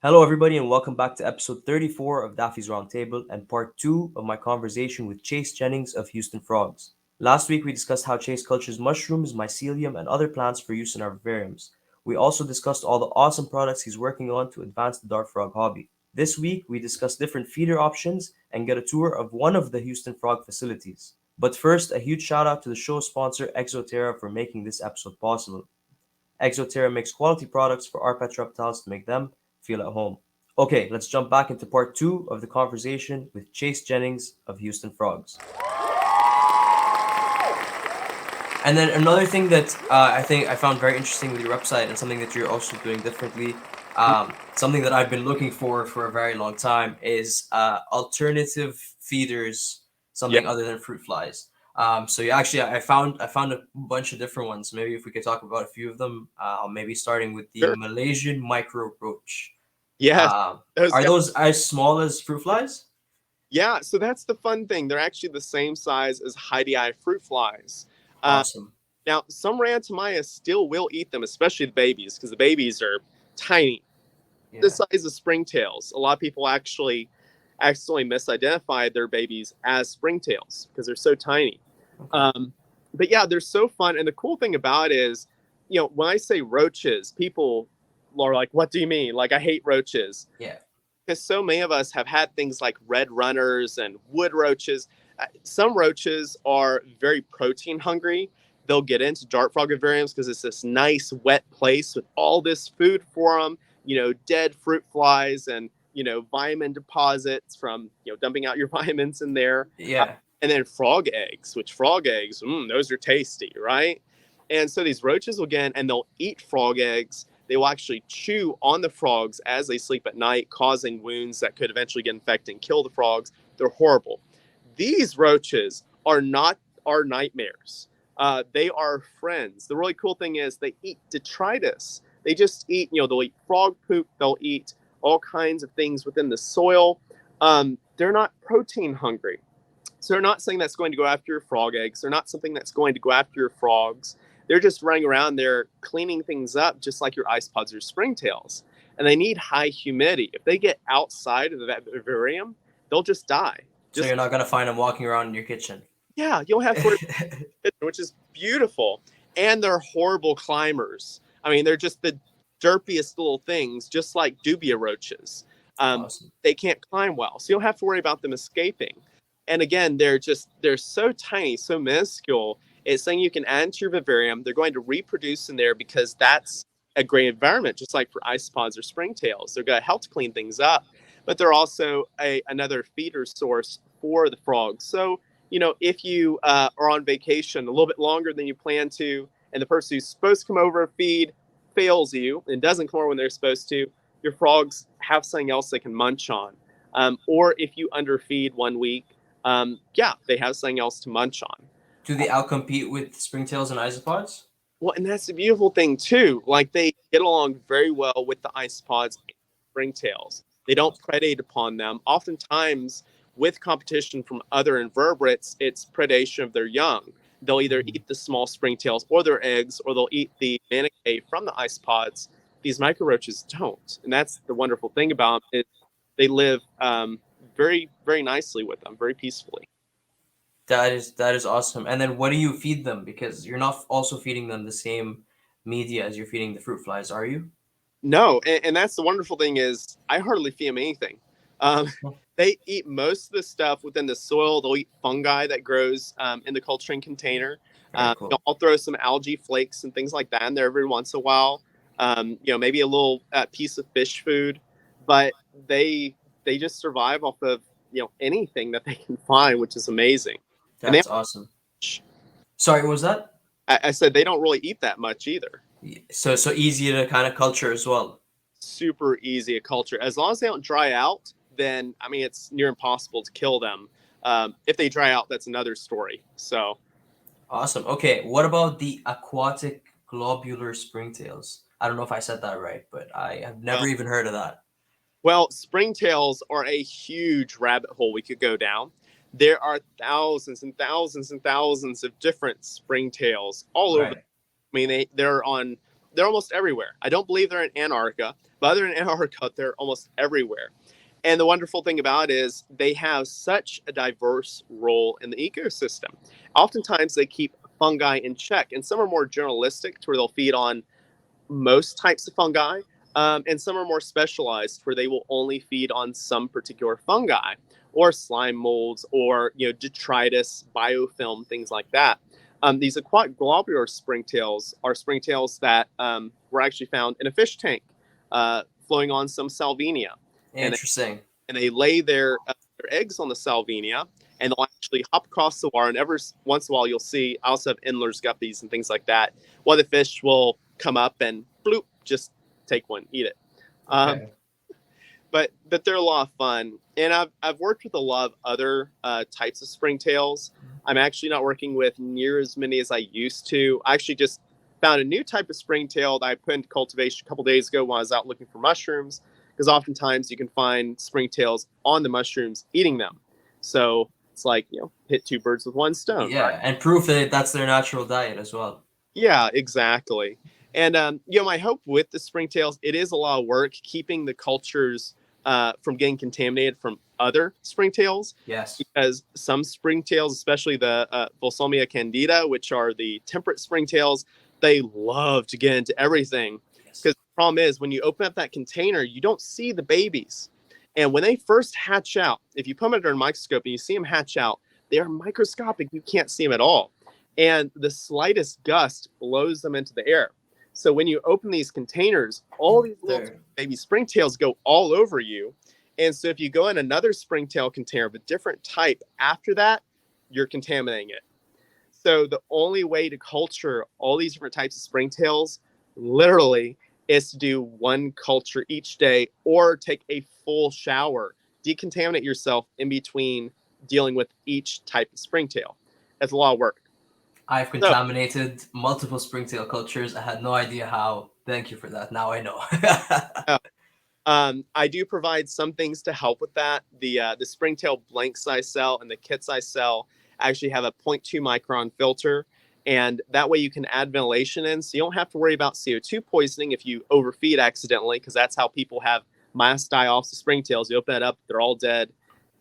Hello, everybody, and welcome back to episode 34 of Daffy's Roundtable and part 2 of my conversation with Chase Jennings of Houston Frogs. Last week, we discussed how Chase cultures mushrooms, mycelium, and other plants for use in our vivariums. We also discussed all the awesome products he's working on to advance the dart frog hobby. This week, we discuss different feeder options and get a tour of one of the Houston Frog facilities. But first, a huge shout out to the show sponsor, Exoterra, for making this episode possible. Exoterra makes quality products for our pet reptiles to make them feel at home. Okay, let's jump back into part 2 of the conversation with Chase Jennings of Houston Frogs. And then another thing that I think I found very interesting with your website and something that you're also doing differently, something that I've been looking for a very long time is alternative feeders, Yeah, something other than fruit flies. So yeah, actually, I found a bunch of different ones. Maybe if we could talk about a few of them, maybe starting with the sure. Malaysian micro roach. Yes, Um, those are guys. those as small as fruit flies? Yeah, so that's the fun thing. They're actually the same size as Heidi eye fruit flies. Uh, Awesome. Now, some Rantomaya still will eat them, especially the babies, because the babies are tiny, the Yeah. size of springtails. A lot of people actually accidentally misidentified their babies as springtails because they're so tiny. Okay. Um, but yeah, they're so fun. And the cool thing about it is, when I say roaches, people are like, "What do you mean?" Like, I hate roaches Yeah. because so many of us have had things like red runners and wood roaches. Some roaches are very protein hungry. They'll get into dart frog vivariums because it's this nice wet place with all this food for them. Dead fruit flies and vitamin deposits from dumping out your vitamins in there. Uh, Yeah. and then frog eggs, which frog eggs, those are tasty, right? And so these roaches will get in and they'll eat frog eggs. They will actually chew on the frogs as they sleep at night, causing wounds that could eventually get infected and kill the frogs. They're horrible. These roaches are not our nightmares. They are friends. The really cool thing is they eat detritus. They just eat, they'll eat frog poop, they'll eat all kinds of things within the soil. They're not protein hungry. So they're not something that's going to go after your frog eggs. They're not something that's going to go after your frogs. They're just running around there cleaning things up, just like your isopods or springtails. And they need high humidity. If they get outside of that vivarium, they'll just die. So Just you're not gonna find them walking around in your kitchen. yeah, you don't have to worry, which is beautiful. And they're horrible climbers. I mean, they're just the derpiest little things, just like dubia roaches. Awesome. They can't climb well, so you don't have to worry about them escaping. And again, they're so tiny, so minuscule. It's something you can add into your vivarium. They're going to reproduce in there because that's a great environment, just like for isopods or springtails. They're going to help to clean things up, but they're also another feeder source for the frogs. So if you are on vacation a little bit longer than you plan to, and the person who's supposed to come over and feed fails you and doesn't come over when they're supposed to, your frogs have something else they can munch on. Or if you underfeed one week, yeah, they have something else to munch on. Do they outcompete with springtails and isopods? Well, and that's the beautiful thing too. Like they get along very well with the isopods and springtails. They don't Awesome. predate upon them. Oftentimes, with competition from other invertebrates, it's predation of their young. They'll either Mhm. eat the small springtails or their eggs, or they'll eat the manicae from the isopods. These microroaches don't, and that's the wonderful thing about them. Is they live very, very nicely with them, very peacefully. That is awesome. And then what do you feed them? Because you're not also feeding them the same media as you're feeding the fruit flies, are you? No, and that's the wonderful thing is I hardly feed them anything. Um, Oh, they eat most of the stuff within the soil. They'll eat fungi that grows in the cold chain container. very cool. I'll throw some algae flakes and things like that in there every once in a while. Maybe a little piece of fish food, but they just survive off of anything that they can find, which is amazing. And they, That's awesome. Sorry, what was that? I said they don't really eat that much either. So easy to kind of culture as well. Super easy to culture. As long as they don't dry out, then I mean it's near impossible to kill them. If they dry out, that's another story. So, Awesome. Okay, what about the aquatic globular springtails? I don't know if I said that right, but I have well, never even heard of that. springtails are a huge rabbit hole we could go down. There are thousands and thousands and thousands of different springtails all over. Right. I mean, they're on they're almost everywhere. I don't believe they're in Antarctica, but other than Antarctica, they're almost everywhere. And the wonderful thing about it is they have such a diverse role in the ecosystem. Oftentimes they keep fungi in check, and some are more generalistic to where they'll feed on most types of fungi, and some are more specialized where they will only feed on some particular fungi or slime molds or detritus, biofilm, things like that. These aquatic globular springtails are springtails that were actually found in a fish tank flowing on some salvinia, and Interesting. they lay their eggs on the salvinia, and they'll actually hop across the water. And every once in a while, you'll see I also have endlers, guppies, and things like that. While the fish will come up and bloop, just take one, eat it. Um, Okay. but they're a lot of fun, and I've worked with a lot of other types of springtails. I'm actually not working with near as many as I used to. I actually just found a new type of springtail that I put into cultivation a couple days ago when I was out looking for mushrooms, because oftentimes you can find springtails on the mushrooms eating them. So it's like, hit two birds with one stone, right? Yeah, and proof that that's their natural diet as well. Yeah, exactly. And my hope with the springtails, it is a lot of work keeping the cultures from getting contaminated from other springtails, Yes. because some springtails, especially the Volsomia candida, which are the temperate springtails, they love to get into everything. Yes. Because the problem is when you open up that container, you don't see the babies. And when they first hatch out, if you put them under a microscope and you see them hatch out, they are microscopic. You can't see them at all. And the slightest gust blows them into the air. So when you open these containers, all these little They're baby springtails go all over you. And so if you go in another springtail container of a different type after that, you're contaminating it. So the only way to culture all these different types of springtails literally is to do one culture each day or take a full shower, decontaminate yourself in between dealing with each type of springtail. That's a lot of work. I've So contaminated multiple springtail cultures. I had no idea how. Thank you for that. Now I know. uh, I do provide some things to help with that. The springtail blanks I sell and the kits I sell actually have a zero point 0.2 micron filter, and that way you can add ventilation in, so you don't have to worry about CO2 poisoning if you overfeed accidentally, because that's how people have mass die off the springtails. You open it up, they're all dead.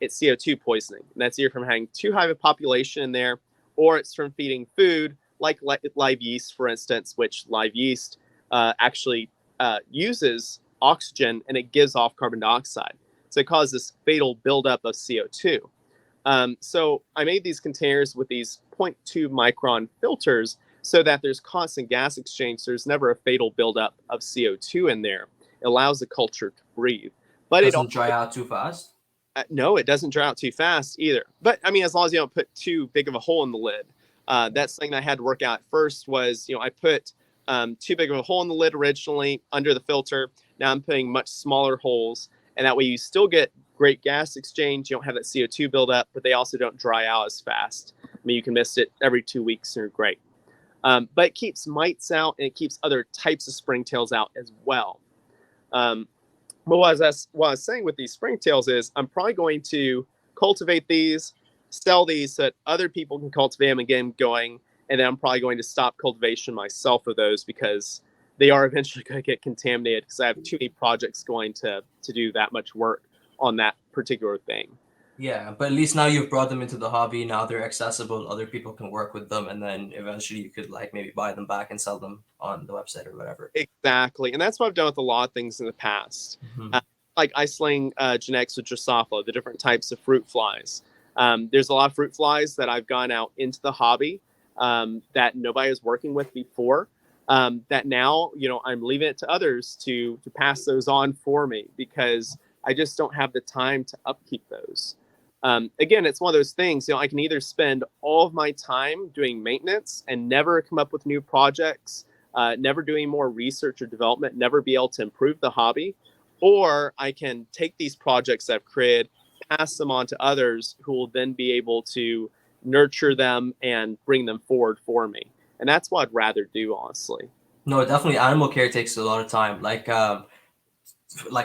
It's CO2 poisoning, and that's either from having too high of a population in there, or it's from feeding food like live yeast, for instance, which live yeast actually uses oxygen and it gives off carbon dioxide. So it causes this fatal buildup of CO2. So I made these containers with these 0.2 micron filters so that there's constant gas exchange. So there's never a fatal buildup of CO2 in there. It allows the culture to breathe. But it Doesn't also, dry out too fast. no, it doesn't dry out too fast either. But I mean, as long as you don't put too big of a hole in the lid. That's something that I had to work out at first was, I put too big of a hole in the lid originally under the filter. Now I'm putting much smaller holes, and that way you still get great gas exchange. You don't have that CO2 buildup, but they also don't dry out as fast. I mean, you can mist it every 2 weeks and you're great. But it keeps mites out, and it keeps other types of springtails out as well. But what I was saying with these springtails is I'm probably going to cultivate these, sell these so that other people can cultivate them and get them going. And then I'm probably going to stop cultivation myself of those, because they are eventually going to get contaminated, because I have too many projects going to do that much work on that particular thing. Yeah, but at least now you've brought them into the hobby. Now they're accessible. Other people can work with them, and then eventually you could like maybe buy them back and sell them on the website or whatever. Exactly. And that's what I've done with a lot of things in the past. Hmm. Like isolating genetics with Drosophila, the different types of fruit flies. There's a lot of fruit flies that I've gone out into the hobby that nobody was working with before. That now, I'm leaving it to others to pass those on for me, because I just don't have the time to upkeep those. Again, it's one of those things, I can either spend all of my time doing maintenance and never come up with new projects, never doing more research or development, never be able to improve the hobby, or I can take these projects I've created, pass them on to others who will then be able to nurture them and bring them forward for me. And that's what I'd rather do, honestly. No, definitely animal care takes a lot of time. Like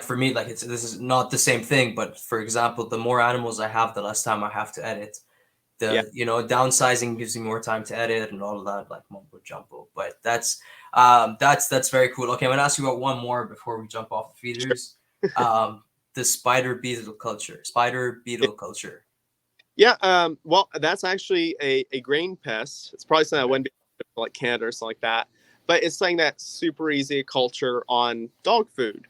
for me, this is not the same thing, but for example, the more animals I have, the less time I have to edit. Yeah. Downsizing gives you more time to edit and all of that, like mumbo jumbo. But that's very cool. Okay, I'm gonna ask you about one more before we jump off the feeders. The spider beetle culture. Yeah, well, that's actually a grain pest. It's probably something that Okay. wouldn't be like Canada or something like that, but it's something that's super easy to culture on dog food.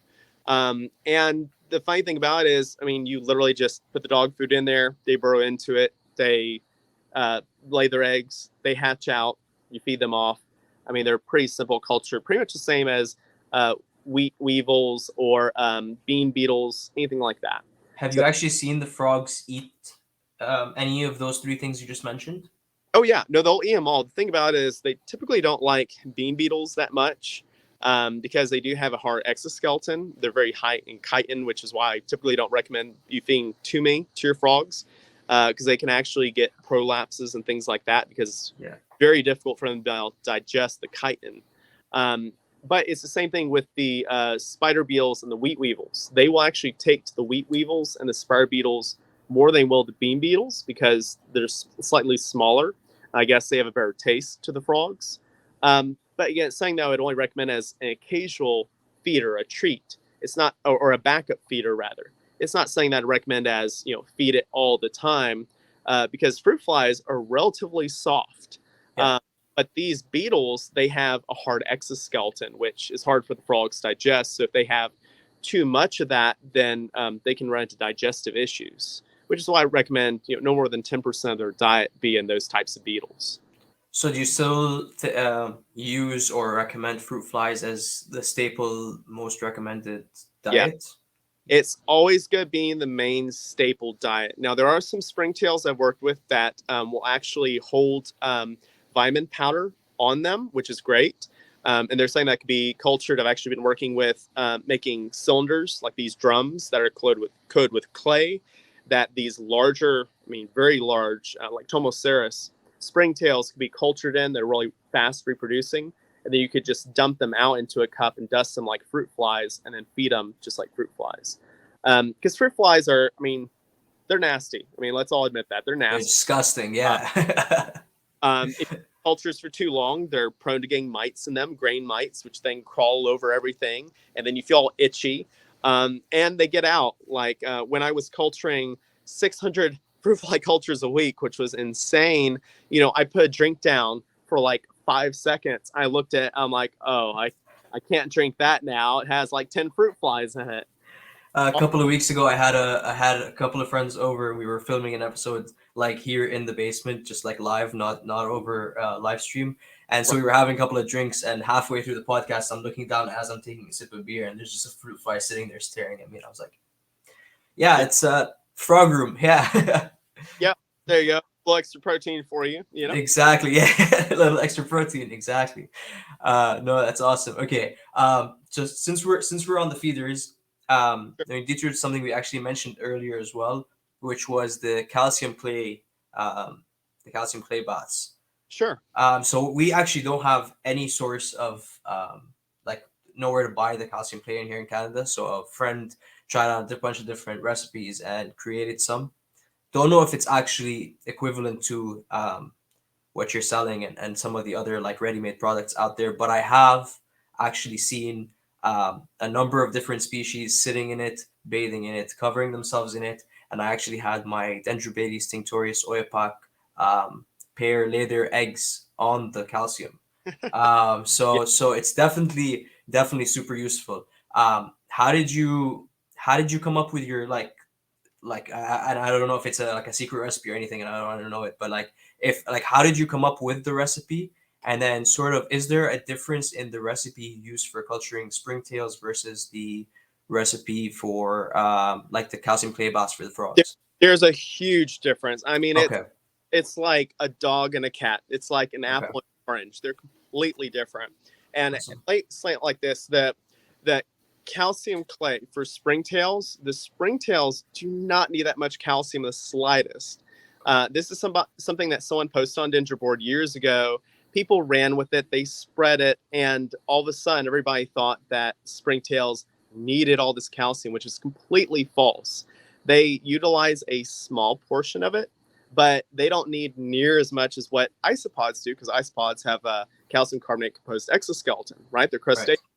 And the funny thing about it is, I mean, you literally just put the dog food in there, they burrow into it, they lay their eggs, they hatch out, you feed them off. I mean, they're pretty simple culture, pretty much the same as wheat weevils or bean beetles, anything like that. Have So you actually seen the frogs eat any of those three things you just mentioned? oh yeah, no, they'll eat them all. The thing about it is they typically don't like bean beetles that much because they do have a hard exoskeleton. They're very high in chitin, which is why I typically don't recommend you feeding too many to your frogs because they can actually get prolapses and things like that because it's Yeah. very difficult for them to digest the chitin. Um, but it's the same thing with the spider beetles and the wheat weevils. They will actually take to the wheat weevils and the spider beetles more than they will the bean beetles because they're slightly smaller. I guess they have a better taste to the frogs. But again, it's something that I would only recommend as an occasional feeder, a treat. It's not, or a backup feeder rather. It's not something that I'd recommend as feed it all the time, because fruit flies are relatively soft. Yeah. Uh, but these beetles, they have a hard exoskeleton, which is hard for the frogs to digest. So if they have too much of that, then they can run into digestive issues, which is why I recommend no more than 10% of their diet be in those types of beetles. So do you still use or recommend fruit flies as the staple, most recommended Yeah, diet? it's always good being the main staple diet. Now, there are some springtails I've worked with that will actually hold vitamin powder on them, which is great. And they're saying that could be cultured. I've actually been working with making cylinders, like these drums that are coated with clay, that these larger, I mean, very large, like Tomoceras springtails could be cultured in. They're really fast reproducing. And then you could just dump them out into a cup and dust them like fruit flies and then feed them just like fruit flies. Because fruit flies are, I mean, they're nasty. I mean, let's all admit that. They're They're nasty. disgusting. Uh, Yeah. if cultures for too long, they're prone to getting mites in them, grain mites, which then crawl over everything, and then you feel all itchy. And they get out. Like when I was culturing 600 fruit fly cultures a week, which was insane. I put a drink down for like 5 seconds. I looked at it, I'm like, oh, I can't drink that now. It has like 10 fruit flies in it. A couple of weeks ago, I had a couple of friends over. We were filming an episode like here in the basement, just like live, not over live stream. And so we were having a couple of drinks, and halfway through the podcast, I'm looking down as I'm taking a sip of beer, and there's just a fruit fly sitting there staring at me. And I was like, "Yeah, Yeah, it's a frog room." Yeah, yeah, there you go. A little extra protein for you. exactly. Yeah, a little extra protein. Exactly. No, that's awesome. Okay. So since we're on the feeders, I mean, due to something we actually mentioned earlier as well, which was the calcium clay baths. Sure. So we actually don't have any source of like nowhere to buy the calcium clay in here in Canada. So a friend tried out a bunch of different recipes and created some. Don't know if it's actually equivalent to what you're selling and some of the other like ready-made products out there, but I have actually seen a number of different species sitting in it, bathing in it, covering themselves in it, and I actually had my Dendrobates tinctorius oyapak pair lay their eggs on the calcium. Yeah. So it's definitely super useful. How did you come up with your like I don't know if it's a secret recipe or anything, and I don't want to know it, but like if like how did you come up with the recipe, and then sort of is there a difference in the recipe used for culturing springtails versus the recipe for like the calcium clay baths for the There, frogs? there's a huge difference. I mean, it's Okay. it's like a dog and a cat. It's like an Okay. apple and an orange. They're completely different. And Awesome. like slant like this, the calcium clay for springtails, the springtails do not need that much calcium the slightest. This is something that someone posted on Dingerboard years ago. People ran with it, they spread it, and all of a sudden, everybody thought that springtails needed all this calcium, which is completely false. They utilize a small portion of it, but they don't need near as much as what isopods do, because isopods have a calcium carbonate composed exoskeleton, right? They're Right. crustaceans.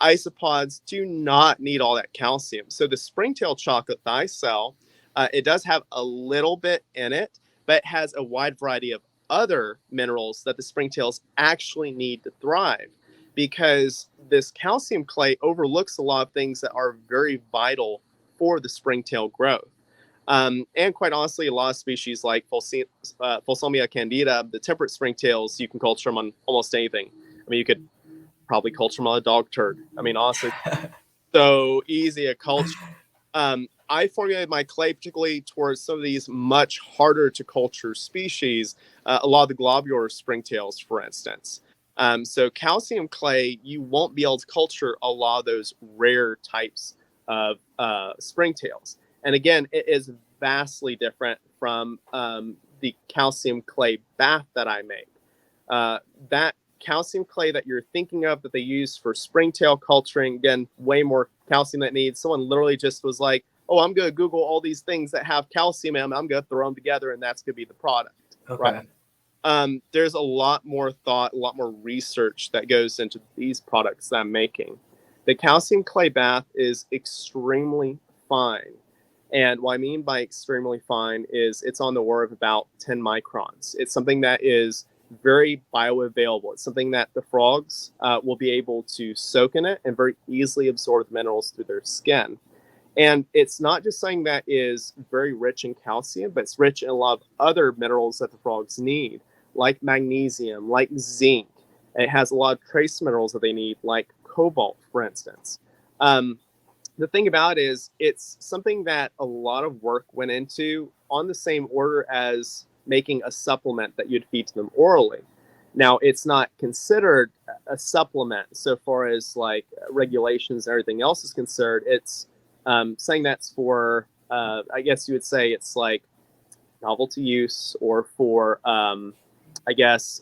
Isopods do not need all that calcium. So the springtail chocolate that I sell, it does have a little bit in it, but it has a wide variety of other minerals that the springtails actually need to thrive, because this calcium clay overlooks a lot of things that are very vital for the springtail growth. And quite honestly, a lot of species like Fulsomia candida, the temperate springtails, you can culture them on almost anything. I mean, you could probably culture them on a dog turd. I mean, honestly, so easy a culture. I formulated my clay particularly towards some of these much harder to culture species, a lot of the globular springtails, for instance. So calcium clay, you won't be able to culture a lot of those rare types of springtails. And again, it is vastly different from the calcium clay bath that I make. That calcium clay that you're thinking of that they use for springtail culturing, again, way more calcium that needs. Someone literally just was like, oh, I'm going to Google all these things that have calcium in them. I'm going to throw them together, and that's going to be the product. Okay. Right? There's a lot more thought, a lot more research that goes into these products that I'm making. The calcium clay bath is extremely fine. And what I mean by extremely fine is it's on the order of about 10 microns. It's something that is very bioavailable. It's something that the frogs will be able to soak in it and very easily absorb the minerals through their skin. And it's not just something that is very rich in calcium, but it's rich in a lot of other minerals that the frogs need, like magnesium, like zinc. It has a lot of trace minerals that they need, like cobalt, for instance. The thing about it is it's something that a lot of work went into on the same order as making a supplement that you'd feed to them orally. Now, it's not considered a supplement so far as like regulations and everything else is concerned. It's saying that's for, I guess you would say it's like novelty use, or for, I guess,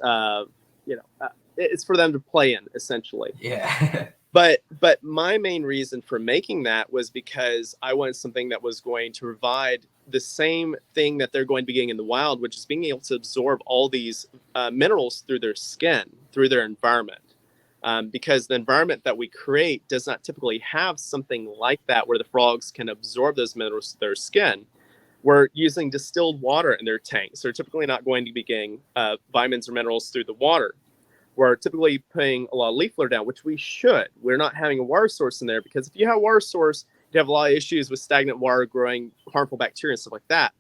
it's for them to play in, essentially. Yeah. But my main reason for making that was because I wanted something that was going to provide the same thing that they're going to be getting in the wild, which is being able to absorb all these minerals through their skin, through their environment. Because the environment that we create does not typically have something like that where the frogs can absorb those minerals through their skin. We're using distilled water in their tanks. They're typically not going to be getting vitamins or minerals through the water. We're typically putting a lot of leaf litter down, which we should. We're not having a water source in there, because if you have a water source, you have a lot of issues with stagnant water growing harmful bacteria and stuff like that.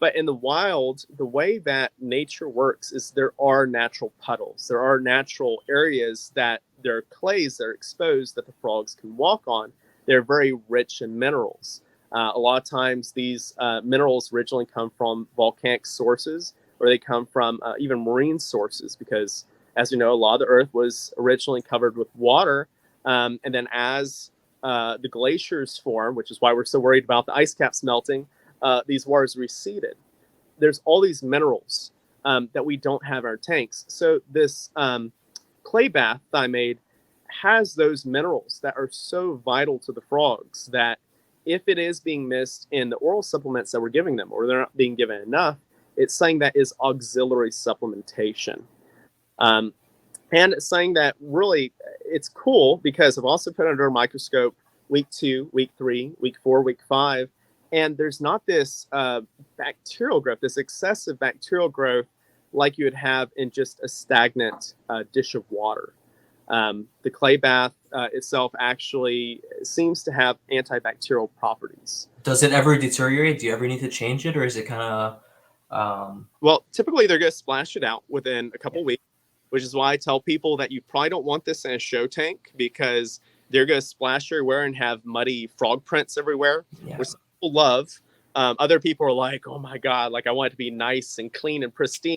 But in the wild, the way that nature works is there are natural puddles. There are natural areas that there are clays that are exposed that the frogs can walk on. They're very rich in minerals. A lot of times these minerals originally come from volcanic sources, or they come from even marine sources, because as you know, a lot of the earth was originally covered with water. And then as the glaciers form, which is why we're so worried about the ice caps melting, these waters receded. There's all these minerals that we don't have in our tanks. So this clay bath that I made has those minerals that are so vital to the frogs that if it is being missed in the oral supplements that we're giving them, or they're not being given enough, it's something that is auxiliary supplementation. And it's saying that really it's cool because I've also put it under a microscope week 2, week 3, week 4, week 5, and there's not this bacterial growth, this excessive bacterial growth like you would have in just a stagnant dish of water. The clay bath itself actually seems to have antibacterial properties. Does it ever deteriorate? Do you ever need to change it, or is it kind of Well, typically they're going to splash it out within a couple weeks, which is why I tell people that you probably don't want this in a show tank, because they're going to splash everywhere and have muddy frog prints everywhere, yeah. which people love. Other people are like, oh my God, like I want it to be nice and clean and pristine,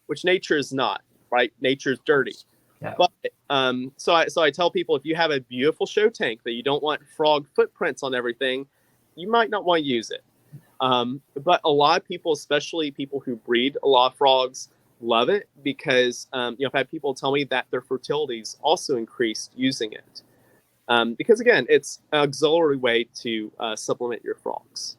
which nature is not, right? Nature's dirty. Yeah. But so I tell people, if you have a beautiful show tank that you don't want frog footprints on everything, you might not want to use it. But a lot of people, especially people who breed a lot of frogs, love it because I've had people tell me that their fertility's also increased using it. Because again, it's an auxiliary way to supplement your frogs.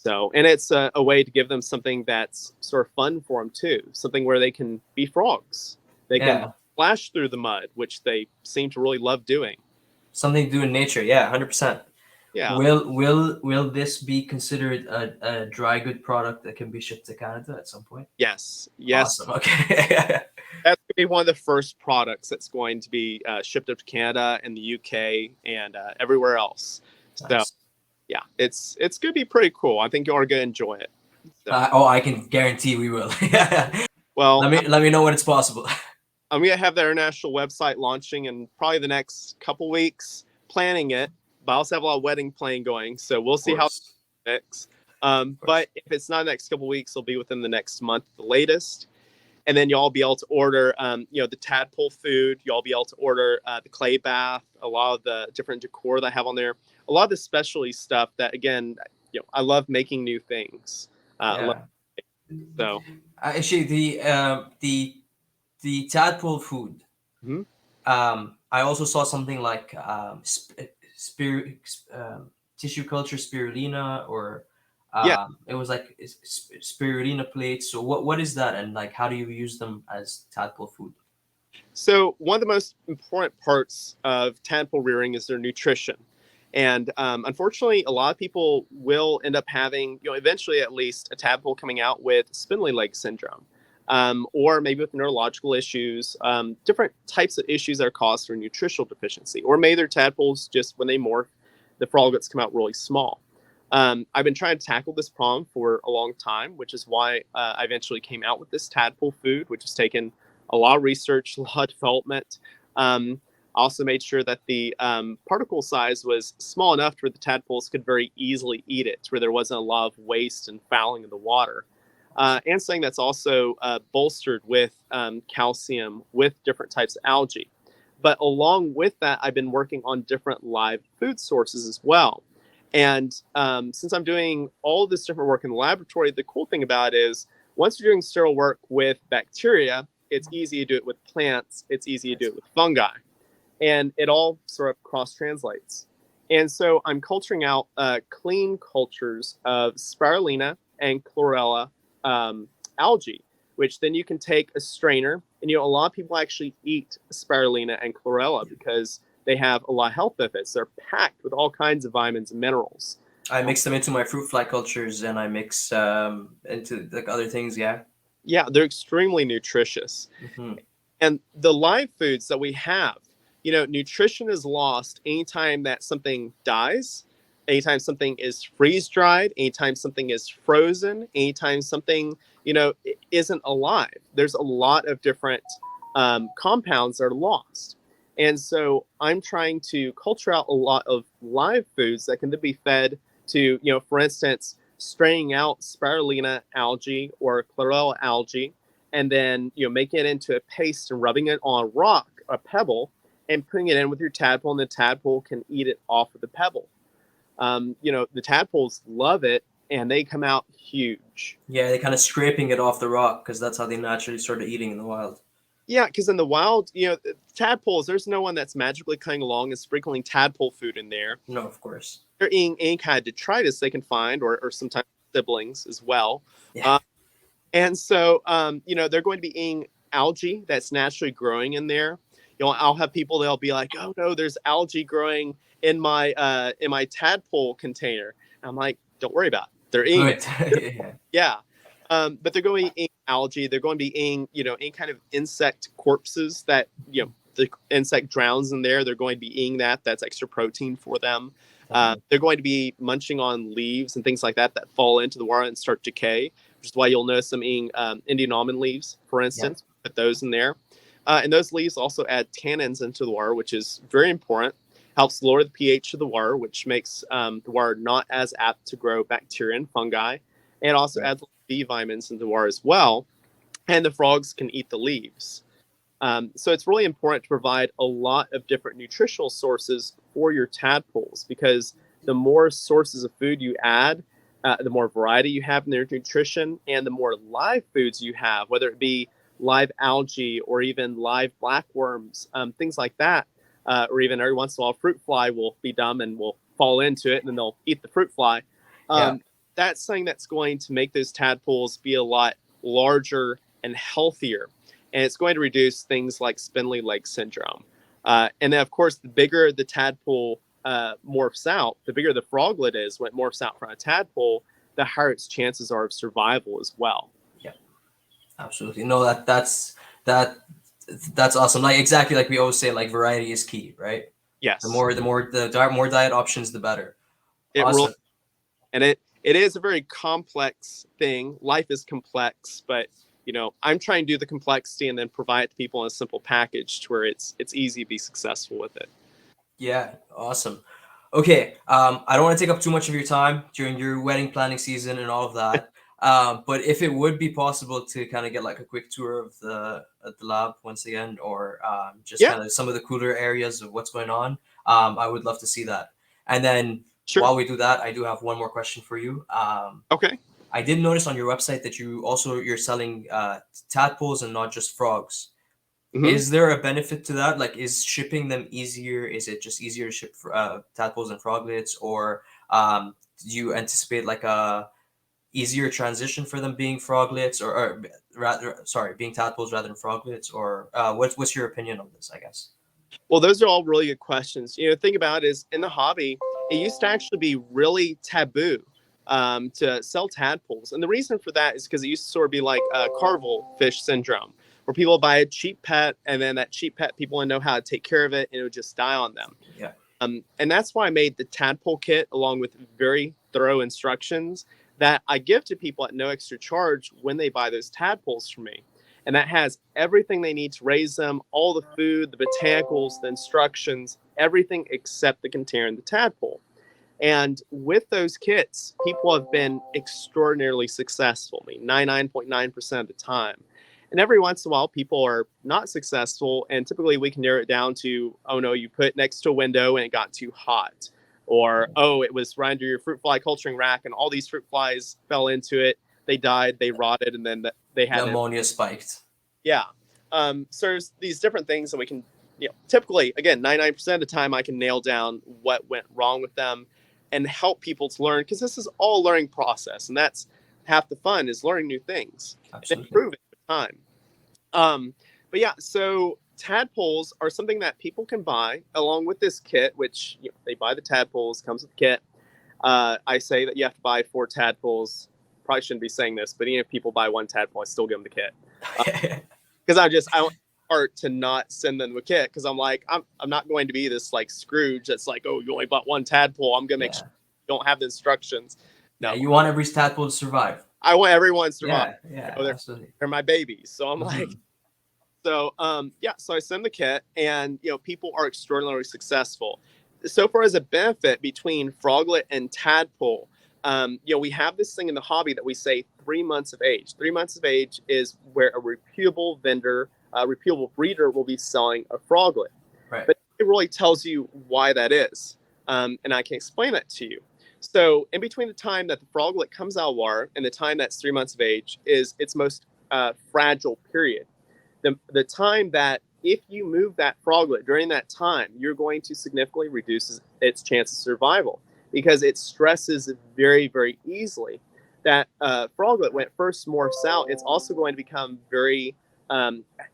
So, and it's a way to give them something that's sort of fun for them too, something where they can be frogs. They can Yeah, splash through the mud, which they seem to really love doing. something to do in nature. Yeah, 100%. Yeah. Will this be considered a dry good product that can be shipped to Canada at some point? Yes. Yes. Awesome. Okay. That's going to be one of the first products that's going to be shipped up to Canada and the UK and everywhere else. So Nice. yeah, it's going to be pretty cool. I think you are going to enjoy it. So, Oh, I can guarantee we will. well, Let me know when it's possible. I'm going to have the international website launching in probably the next couple weeks, planning it. But I also have a lot of wedding planning going, so we'll Of see how it course. mix. Of course. But if it's not the next couple weeks, it'll be within the next month, the latest. And then y'all be able to order, the tadpole food. Y'all be able to order the clay bath, a lot of the different decor that I have on there, a lot of the specialty stuff that, again, I love making new things. Yeah. So, Actually, the tadpole food. mhm. I also saw something like tissue culture spirulina, or Yeah. it was like spirulina plates. So what is that, and like how do you use them as tadpole food? So one of the most important parts of tadpole rearing is their nutrition. And unfortunately, a lot of people will end up having, eventually at least, a tadpole coming out with spindly leg syndrome, or maybe with neurological issues, different types of issues that are caused through nutritional deficiency, or maybe their tadpoles just when they morph, the froglets come out really small. I've been trying to tackle this problem for a long time, which is why I eventually came out with this tadpole food, which has taken a lot of research, a lot of development. I also made sure that the particle size was small enough where the tadpoles could very easily eat it, where there wasn't a lot of waste and fouling of the water. And something that's also bolstered with calcium, with different types of algae. But along with that, I've been working on different live food sources as well. And since I'm doing all this different work in the laboratory, the cool thing about it is once you're doing sterile work with bacteria, it's easy to do it with plants, it's easy to do it with fungi. And it all sort of cross translates. And so I'm culturing out clean cultures of spirulina and chlorella algae, which then you can take a strainer. And, a lot of people actually eat spirulina and chlorella because they have a lot of health benefits. They're packed with all kinds of vitamins and minerals. I mix them into my fruit fly cultures, and I mix into like other things. Yeah. Yeah, they're extremely nutritious. Hmm. And the live foods that we have, nutrition is lost anytime that something dies, anytime something is freeze dried, anytime something is frozen, anytime something, isn't alive. There's a lot of different compounds that are lost. And so I'm trying to culture out a lot of live foods that can then be fed to, for instance, straining out spirulina algae or chlorella algae, and then making it into a paste and rubbing it on a rock, a pebble, and putting it in with your tadpole, and the tadpole can eat it off of the pebble. The tadpoles love it, and they come out huge. Yeah, they're kind of scraping it off the rock because that's how they naturally started eating in the wild. Yeah, because in the wild, tadpoles, there's no one that's magically coming along and sprinkling tadpole food in there. No, of course. They're eating any kind of detritus they can find, or sometimes siblings as well. Yeah. And so, they're going to be eating algae that's naturally growing in there. I'll have people, they'll be like, oh no, there's algae growing in my tadpole container. And I'm like, don't worry about it. They're eating Good. it. Yeah. Yeah. But they're going to be eating algae. They're going to be eating, any kind of insect corpses that, the insect drowns in there. They're going to be eating that. That's extra protein for them. They're going to be munching on leaves and things like that fall into the water and start to decay, which is why you'll notice them eating Indian almond leaves, for instance. Yeah. Put those in there. And those leaves also add tannins into the water, which is very important. Helps lower the pH of the water, which makes the water not as apt to grow bacteria and fungi. And also adds B vitamins into the water as well. And the frogs can eat the leaves. So it's really important to provide a lot of different nutritional sources for your tadpoles, because the more sources of food you add, the more variety you have in their nutrition, and the more live foods you have, whether it be live algae or even live blackworms, things like that, or even every once in a while, fruit fly will be dumb and will fall into it, and then they'll eat the fruit fly. Yeah. that's something that's going to make those tadpoles be a lot larger and healthier. And it's going to reduce things like spindly leg syndrome. And then, of course, the bigger the tadpole morphs out, the bigger the froglet is when it morphs out from a tadpole, the higher its chances are of survival as well. Yeah, absolutely. No, that that's awesome. Like exactly like we always say, like variety is key, right? Yes, More diet options, the better. it really, Awesome. and it is a very complex thing. Life is complex, but I'm trying to do the complexity and then provide it to people in a simple package to where it's easy to be successful with it. Yeah, awesome. Okay, I don't want to take up too much of your time during your wedding planning season and all of that. But if it would be possible to kind of get like a quick tour of the lab once again, or just Yeah, kind of some of the cooler areas of what's going on, I would love to see that. And then sure. while we do that, I do have one more question for you. Okay. I did notice on your website that you're selling tadpoles and not just frogs. Hmm. Is there a benefit to that? Like, is shipping them easier? Is it just easier to ship tadpoles and froglets, or do you anticipate like a easier transition for them being froglets, or rather, sorry, being tadpoles rather than froglets, or what's your opinion on this? I guess. Well, those are all really good questions. Think about it is in the hobby, it used to actually be really taboo to sell tadpoles. And the reason for that is because it used to sort of be like carvel fish syndrome, where people buy a cheap pet and then that cheap pet, people didn't know how to take care of it and it would just die on them. Yeah. And that's why I made the tadpole kit along with very thorough instructions that I give to people at no extra charge when they buy those tadpoles from me. And that has everything they need to raise them, all the food, the botanicals, the instructions, everything except the container and the tadpole. And with those kits, people have been extraordinarily successful. I mean, 99.9% of the time. And every once in a while, people are not successful. And typically we can narrow it down to, oh no, you put it next to a window and it got too hot. Or, oh, it was right under your fruit fly culturing rack and all these fruit flies fell into it. They died, they rotted, and then they The had an ammonia spiked. yeah. So there's these different things that we can, typically, again, 99% of the time I can nail down what went wrong with them and help people to learn because this is all a learning process. And that's half the fun is learning new things and Absolutely. improving with time. But yeah, so tadpoles are something that people can buy along with this kit, which they buy the tadpoles, comes with the kit. I say that you have to buy 4 tadpoles. Probably shouldn't be saying this, but even if people buy 1 tadpole, I still give them the kit. Because I want art to not send them the kit because I'm like I'm not going to be this like Scrooge that's like, oh, you only bought 1 tadpole, I'm gonna make Yeah. sure you don't have the instructions. Yeah. No, You want every tadpole to survive. I want everyone to survive. Yeah. Yeah. They're Absolutely. my babies, so I'm like, Hmm. yeah, so I send the kit, and people are extraordinarily successful. So far as a benefit between froglet and tadpole, we have this thing in the hobby that we say 3 months of age. 3 months of age is where a reputable vendor, a reputable breeder will be selling a froglet. Right. But it really tells you why that is, and I can explain that to you. So in between the time that the froglet comes out of water and the time that's 3 months of age is its most fragile period. The time that if you move that froglet during that time, you're going to significantly reduce its chance of survival because it stresses very, very easily. That froglet, when it first morphs out, it's also going to become very,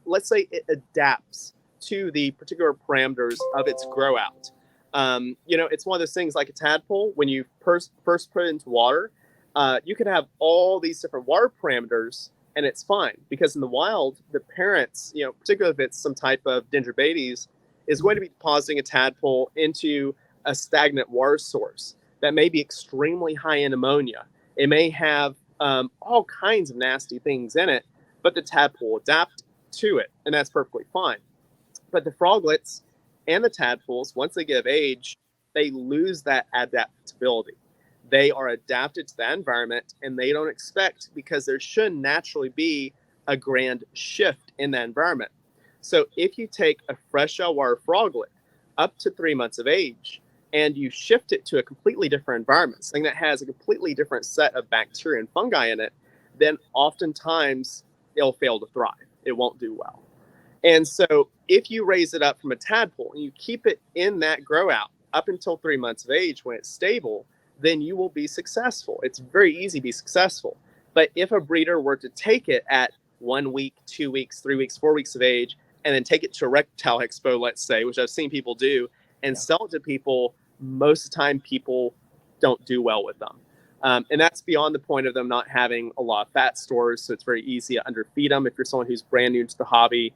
let's say it adapts to the particular parameters of its grow out. It's one of those things like a tadpole, when you first put it into water, you can have all these different water parameters and it's fine because in the wild, the parents, particularly if it's some type of dendrobates, is going to be depositing a tadpole into a stagnant water source that may be extremely high in ammonia. It may have all kinds of nasty things in it, but the tadpole will adapt to it, and that's perfectly fine. But the froglets and the tadpoles, once they get of age, they lose that adaptability. They are adapted to that environment and they don't expect because there should naturally be a grand shift in that environment. So if you take a fresh water froglet up to 3 months of age and you shift it to a completely different environment, something that has a completely different set of bacteria and fungi in it, then oftentimes it'll fail to thrive. It won't do well. And so if you raise it up from a tadpole and you keep it in that grow out up until 3 months of age when it's stable, then you will be successful. It's very easy to be successful. But if a breeder were to take it at 1 week, 2 weeks, 3 weeks, 4 weeks of age, and then take it to a reptile expo, let's say, which I've seen people do, and sell it to people, most of the time people don't do well with them. And that's beyond the point of them not having a lot of fat stores, so it's very easy to underfeed them if you're someone who's brand new to the hobby.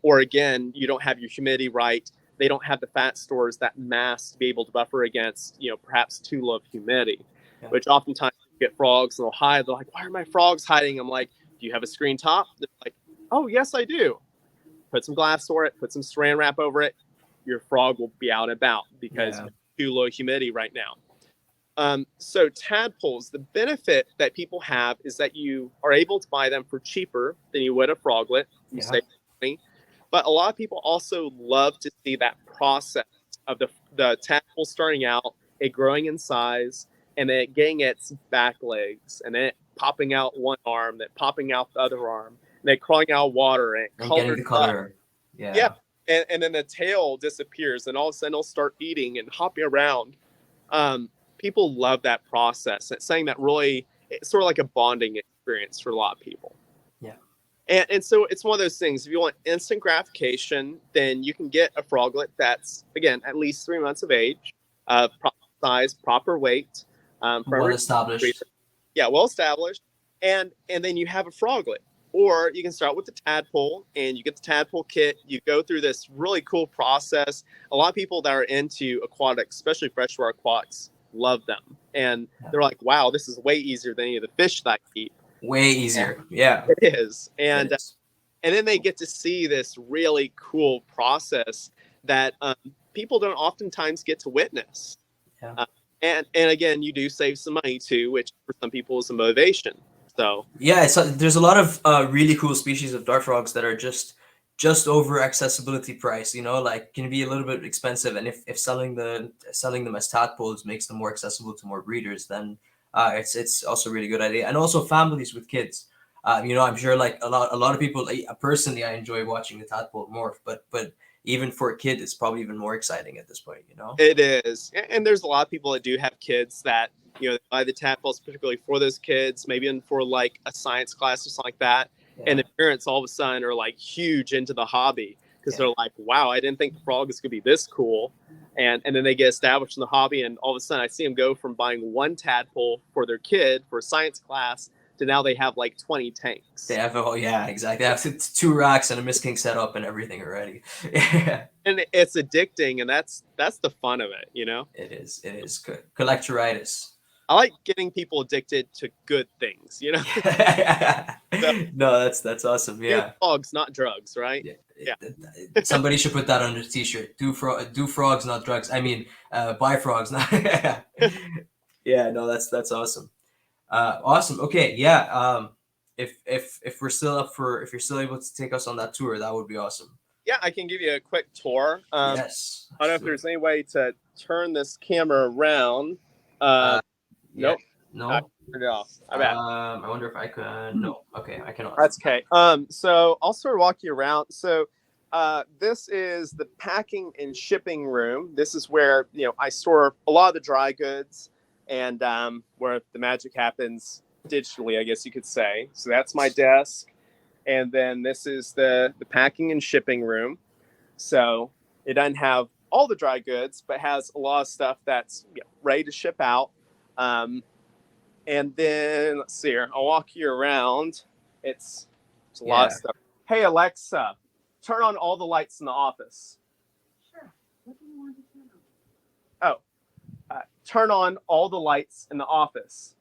Or again, you don't have your humidity right. They don't have the fat stores, that mass to be able to buffer against, perhaps too low of humidity, which oftentimes you get frogs and they'll hide. They're like, why are my frogs hiding? I'm like, do you have a screen top? They're like, oh, yes, I do. Put some glass over it, put some saran wrap over it. Your frog will be out and about because too low humidity right now. So tadpoles, the benefit that people have is that you are able to buy them for cheaper than you would a froglet. You save money. But a lot of people also love to see that process of the tadpole starting out, it growing in size, and then it getting its back legs, and then it popping out one arm, then popping out the other arm, and then crawling out of water, and getting the color. Yeah. And then the tail disappears, and all of a sudden it'll start eating and hopping around. People love that process. It's saying that really, it's sort of like a bonding experience for a lot of people. Yeah. And so it's one of those things. If you want instant gratification, then you can get a froglet that's, again, at least 3 months of age, proper size, proper weight. Well established. Yeah, well established. And then you have a froglet. Or you can start with the tadpole, and you get the tadpole kit. You go through this really cool process. A lot of people that are into aquatics, especially freshwater aquatics, love them. And they're like, wow, this is way easier than any of the fish that I keep. Way easier. Yeah. It is. And then they get to see this really cool process that people don't oftentimes get to witness. Yeah. And again, you do save some money too, which for some people is a motivation. So yeah, there's a lot of really cool species of dart frogs that are just over accessibility price. Like can be a little bit expensive, and if selling them as tadpoles makes them more accessible to more breeders, then it's also a really good idea. And also families with kids. I'm sure like a lot of people. Personally, I enjoy watching the tadpole morph, but even for a kid, it's probably even more exciting at this point. It is, and there's a lot of people that do have kids that they buy the tadpoles particularly for those kids, maybe in for like a science class or something like that. And the parents all of a sudden are like huge into the hobby because they're like, wow, I didn't think the frog is gonna be this cool. And then they get established in the hobby, and all of a sudden I see them go from buying one tadpole for their kid for a science class to now they have like 20 tanks. They have exactly. They have 2 racks and a Miss King setup and everything already. And it's addicting, and that's the fun of it, It is good. Collectoritis. I like getting people addicted to good things, So, no, that's awesome. Yeah. Frogs, not drugs, right? Yeah. Somebody should put that on their T-shirt. Do frogs, not drugs. I mean, buy frogs, not. Yeah. No, that's awesome. Awesome. Okay. Yeah. If we're still if you're still able to take us on that tour, that would be awesome. Yeah, I can give you a quick tour. Yes. I don't know if there's any way to turn this camera around. Nope. No. I turned it off. I bet. I wonder if I can. No. Okay, I cannot. That's okay. So I'll sort of walk you around. So, this is the packing and shipping room. This is where I store a lot of the dry goods, and where the magic happens digitally, I guess you could say. So that's my desk, and then this is the packing and shipping room. So it doesn't have all the dry goods, but has a lot of stuff that's ready to ship out. And then let's see here. I'll walk you around. It's a lot of stuff. Hey Alexa, turn on all the lights in the office. Sure. What do you want to turn on? Oh, turn on all the lights in the office.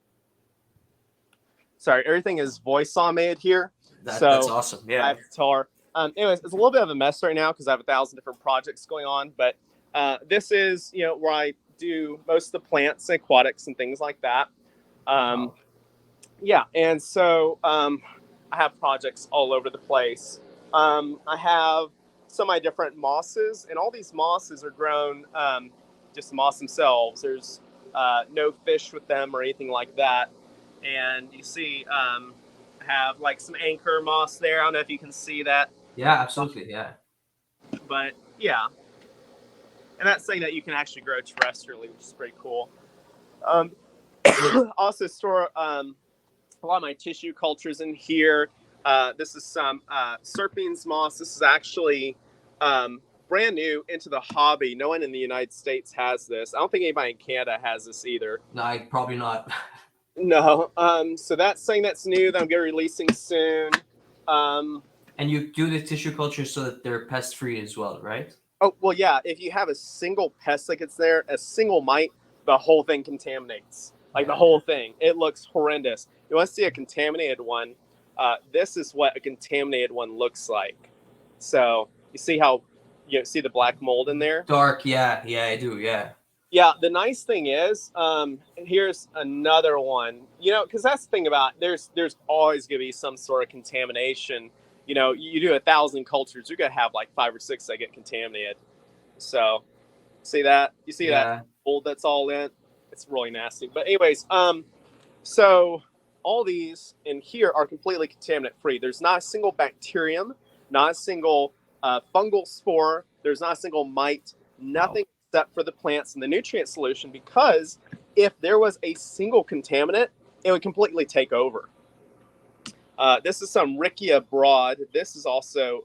Sorry, everything is voice automated here. That's awesome. Yeah. I have to tell her. Anyways, it's a little bit of a mess right now because I have 1,000 different projects going on. But this is where I do most of the plants and aquatics and things like that. Wow. Yeah, and so I have projects all over the place. I have some of my different mosses, and all these mosses are grown just moss themselves. There's no fish with them or anything like that. And you see, I have like some anchor moss there. I don't know if you can see that. Yeah, absolutely. Yeah. But yeah, and that's saying that you can actually grow terrestrially, which is pretty cool. Um, also store a lot of my tissue cultures in here. This is some Serpians Moss. This is actually brand new into the hobby. No one in the United States has this. I don't think anybody in Canada has this either. No, probably not. No. So that's something that's new that I'm going to be releasing soon. And you do the tissue culture so that they're pest free as well, right? Oh, well, yeah. If you have a single pest that gets there, a single mite, the whole thing contaminates. Like the whole thing. It looks horrendous. You want to see a contaminated one? This is what a contaminated one looks like. So you see how see the black mold in there? Dark, yeah, I do, yeah. Yeah, the nice thing is, here's another one. Because that's the thing about there's always gonna be some sort of contamination. You do 1,000 cultures, you're gonna have like 5 or 6 that get contaminated. So, see that? You see that mold that's all in? It's really nasty. But anyways, so all these in here are completely contaminant free. There's not a single bacterium, not a single fungal spore. There's not a single mite. Nothing except for the plants and the nutrient solution. Because if there was a single contaminant, it would completely take over. This is some Riccia broad. This is also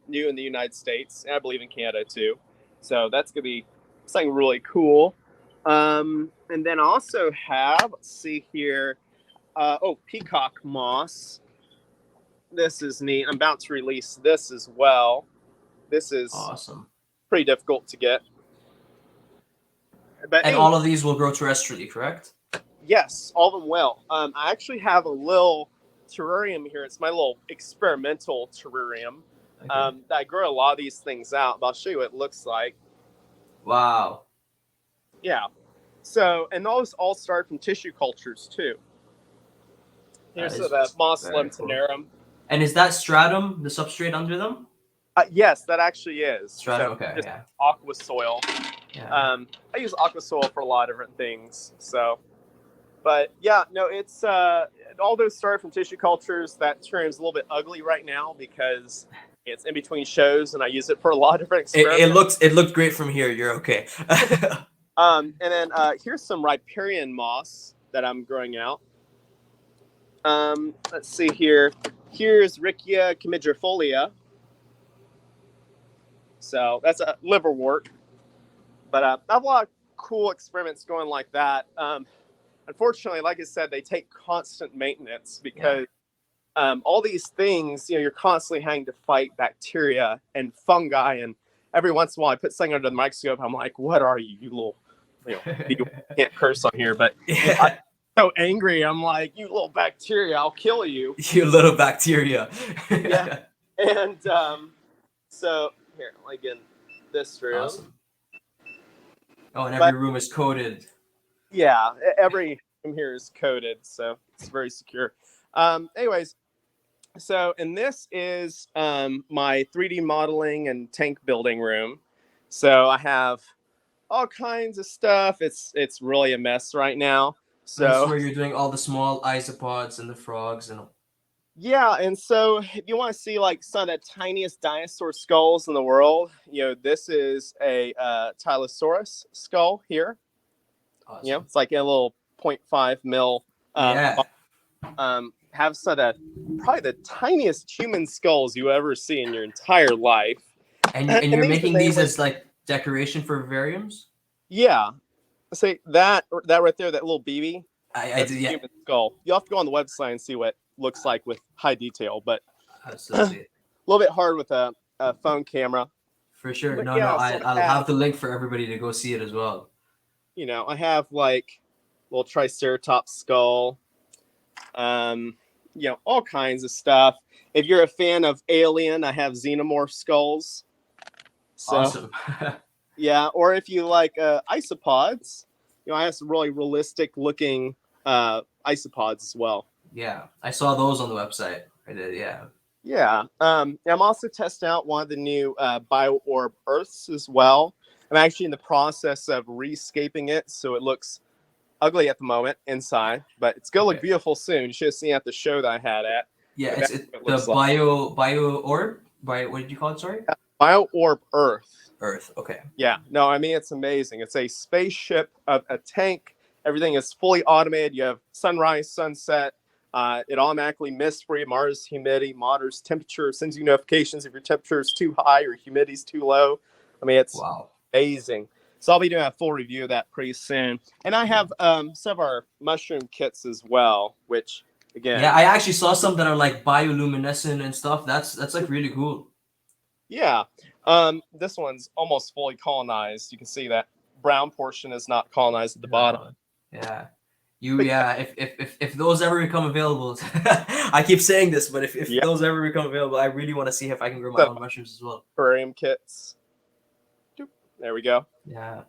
new in the United States, and I believe in Canada too. So that's gonna be something really cool. And then I also have, let's see here, Peacock Moss. This is neat. I'm about to release this as well. This is awesome. Pretty difficult to get. But and all of these will grow terrestrially, correct? Yes, all of them will. I actually have a little terrarium here. It's my little experimental terrarium that I grow a lot of these things out. But I'll show you what it looks like. Wow. Yeah. So, and those all start from tissue cultures too. Here's the Moss lemtonarum. Cool. And is that stratum the substrate under them? Yes, that actually is. Stratum, so aqua soil. Yeah. I use aqua soil for a lot of different things. So, but yeah, no, it's all those start from tissue cultures. That terrain is a little bit ugly right now because it's in between shows, and I use it for a lot of different experiments. It looked great from here. You're okay. And then here's some Riparian Moss that I'm growing out. Let's see here. Here's Riccia comidrifolia. So that's a liverwort. But I have a lot of cool experiments going like that. Unfortunately, like I said, they take constant maintenance because all these things, you're constantly having to fight bacteria and fungi. And every once in a while, I put something under the microscope. I'm like, what are you, you little, you can't curse on here, but I'm so angry. I'm like, you little bacteria, I'll kill you. You little bacteria. Yeah. And so here, like in this room. Awesome. Oh, and every room is coated. Yeah, every room here is coated, so it's very secure. Anyways, so and this is my 3D modeling and tank building room. So I have all kinds of stuff. It's really a mess right now. So that's where you're doing all the small isopods and the frogs and. Yeah, and so if you want to see like some of the tiniest dinosaur skulls in the world, this is a Tylosaurus skull here. Awesome. It's like a little 0.5 mil. Have some of probably the tiniest human skulls you ever see in your entire life. And you're making these as like decoration for vivariums? Yeah. Say that right there, that little BB. I did, yeah. Human skull. You'll have to go on the website and see what it looks like with high detail, but a little bit hard with a phone camera. For sure. But I'll have the link for everybody to go see it as well. I have like little triceratops skull, all kinds of stuff. If you're a fan of Alien, I have xenomorph skulls. So, awesome. Yeah, or if you like isopods, I have some really realistic looking isopods as well. Yeah, I saw those on the website. I did, yeah. Yeah. I'm also testing out one of the new BioOrb Earths as well. I'm actually in the process of rescaping it, so it looks ugly at the moment inside, but it's going to look beautiful soon. You should have seen at the show that I had at. Yeah, it's the BioOrb? What did you call it, sorry? BioOrb Earth. Earth, okay. Yeah, no, I mean, it's amazing. It's a spaceship of a tank Everything is fully automated. You have sunrise, sunset. It automatically mists for you, monitors humidity, monitors temperature, sends you notifications if your temperature is too high or humidity is too low. I mean, it's Wow. amazing. So I'll be doing a full review of that pretty soon. And I have some of our mushroom kits as well, which again, Yeah, I actually saw some that are like bioluminescent and stuff. That's like really cool. yeah. This one's almost fully colonized. You can see that brown portion is not colonized at the bottom. No. Yeah. But Yeah, if those ever become available, I keep saying this, but if yeah, those ever become available, I really want to see if I can grow my the own mushrooms as well. aquarium kits. Doop. There we go. Yeah.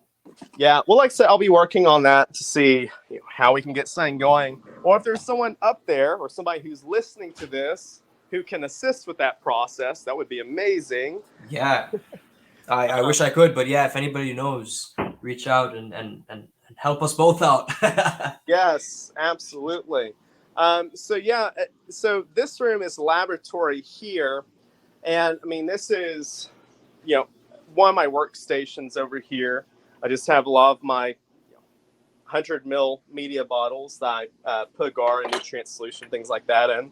Yeah, well, like I said, I'll be working on that to see how we can get something going, or if there's someone up there or somebody who's listening to this who can assist with that process. That would be amazing. Yeah. I wish I could, but yeah, if anybody knows, reach out and help us both out. Yes, absolutely. So yeah, so this room is laboratory here, and I mean this is, one of my workstations over here. I just have a lot of my 100 ml media bottles that I put agar and nutrient solution, things like that in.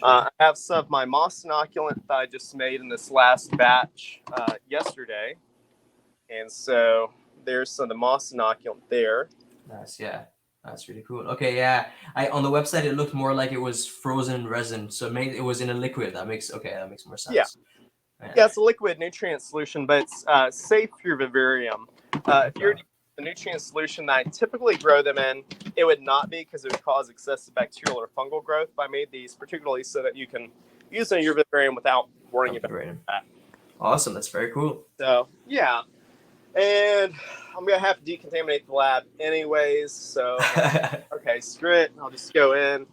I have some of my moss inoculant that I just made in this last batch yesterday, and so there's some of the moss inoculant there. Nice, yeah. That's really cool. Okay, yeah. On the website it looked more like it was frozen resin, so it was in a liquid. That makes more sense. Yeah. Yeah, it's a liquid nutrient solution, but it's safe for your vivarium. If you're using the nutrient solution that I typically grow them in, it would not be, because it would cause excessive bacterial or fungal growth. But I made these particularly so that you can use them in your vivarium without worrying about that. Awesome, that's very cool. So, yeah. And I'm going to have to decontaminate the lab anyways. So, okay, screw it. I'll just go in.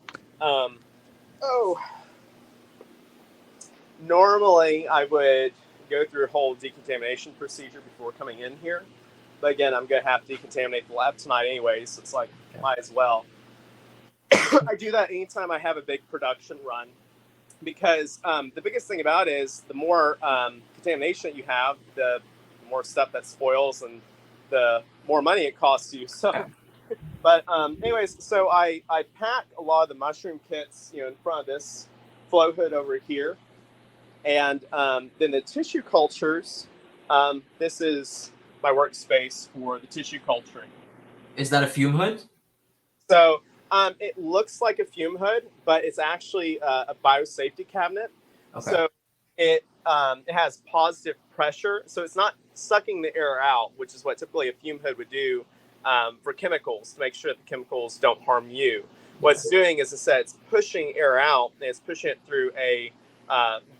Normally, I would go through a whole decontamination procedure before coming in here. But again, I'm going to have to decontaminate the lab tonight anyways, so it's like, might as well. I do that anytime I have a big production run, because the biggest thing about it is the more contamination you have, the more stuff that spoils and the more money it costs you. So, but anyways, so I pack a lot of the mushroom kits, in front of this flow hood over here. And then the tissue cultures, this is my workspace for the tissue culturing. Is that a fume hood? So it looks like a fume hood, but it's actually a biosafety cabinet. Okay. So it has positive pressure, so it's not sucking the air out, which is what typically a fume hood would do for chemicals, to make sure that the chemicals don't harm you. What it's doing is, I said, it's pushing air out, and it's pushing it through a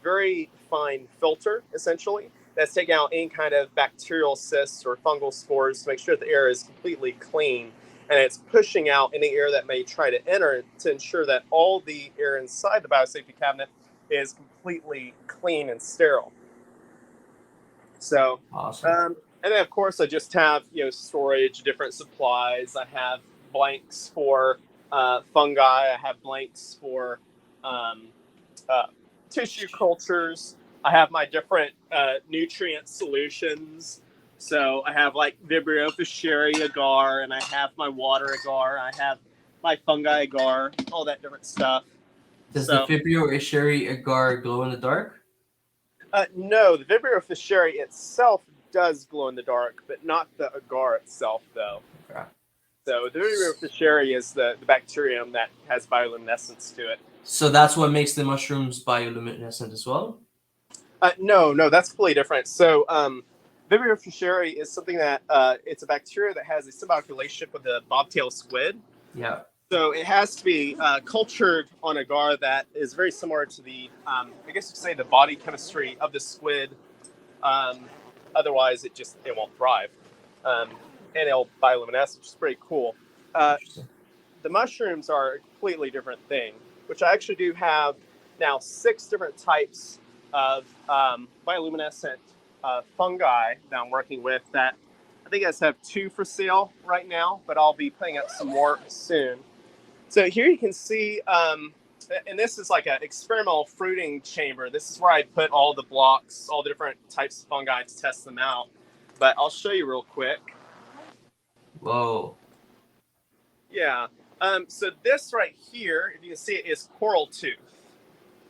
very fine filter, essentially, that's taking out any kind of bacterial cysts or fungal spores to make sure that the air is completely clean. And it's pushing out any air that may try to enter to ensure that all the air inside the biosafety cabinet is completely clean and sterile. So, awesome. And then of course I just have, storage, different supplies. I have blanks for fungi. I have blanks for tissue cultures. I have my different nutrient solutions. So I have like Vibrio Fischeri agar, and I have my water agar. I have my fungi agar, all that different stuff. Does the Vibrio Fischeri agar glow in the dark? No, the Vibrio Fischeri itself does glow in the dark, but not the agar itself, though. Okay. So the Vibrio Fischeri is the bacterium that has bioluminescence to it. So that's what makes the mushrooms bioluminescent as well? No, that's completely different. So Vibrio Fischeri is something that it's a bacteria that has a symbiotic relationship with the bobtail squid. Yeah. So it has to be cultured on agar that is very similar to the, I guess you could say, the body chemistry of the squid. Otherwise, it won't thrive. And it'll bioluminesce, which is pretty cool. The mushrooms are a completely different thing, which I actually do have now 6 different types of bioluminescent fungi that I'm working with, that I think I just have 2 for sale right now, but I'll be putting up some more soon. So here you can see, and this is like an experimental fruiting chamber. This is where I put all the blocks, all the different types of fungi to test them out. But I'll show you real quick. Whoa. Yeah. So this right here, if you can see it, is coral tooth.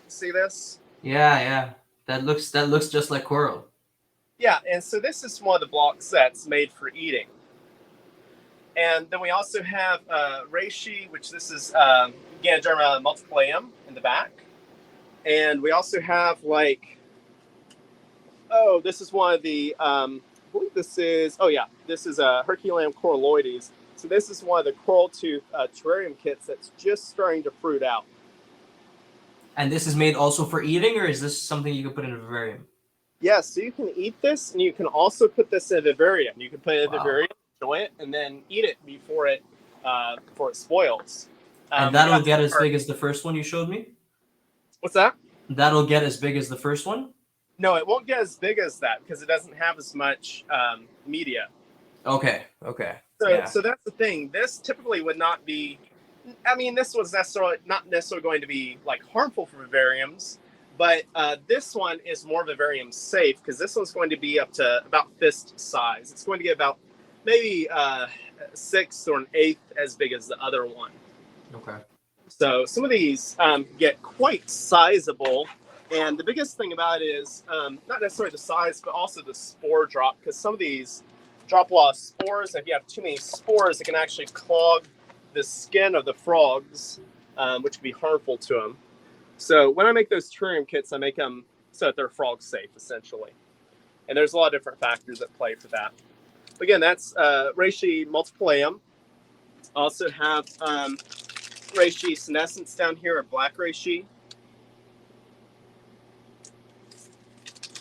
See this? Yeah. That looks just like coral. Yeah, and so this is one of the block sets made for eating. And then we also have reishi, which this is Ganoderma multipleum in the back. And we also have this is one of the, I believe this is Herculaneum coralloides. So this is one of the coral tooth terrarium kits that's just starting to fruit out. And this is made also for eating, or is this something you can put in a vivarium? Yes, so you can eat this, and you can also put this in a vivarium. You can put it in a vivarium, enjoy it, and then eat it before it spoils. And that'll get as big as the first one you showed me? What's that? That'll get as big as the first one? No, it won't get as big as that because it doesn't have as much media. Okay. So that's the thing. This typically would not be. I mean, this was not necessarily going to be like harmful for vivariums, but this one is more vivarium safe because this one's going to be up to about fist size. It's going to get about maybe a sixth or an eighth as big as the other one. Okay. So some of these get quite sizable. And the biggest thing about it is not necessarily the size, but also the spore drop, because some of these drop a lot of spores. And if you have too many spores, it can actually clog the skin of the frogs, which can be harmful to them. So when I make those terrarium kits, I make them so that they're frog safe, essentially. And there's a lot of different factors that play for that. But again, that's reishi multipleum. I also have reishi senescence down here, or black reishi.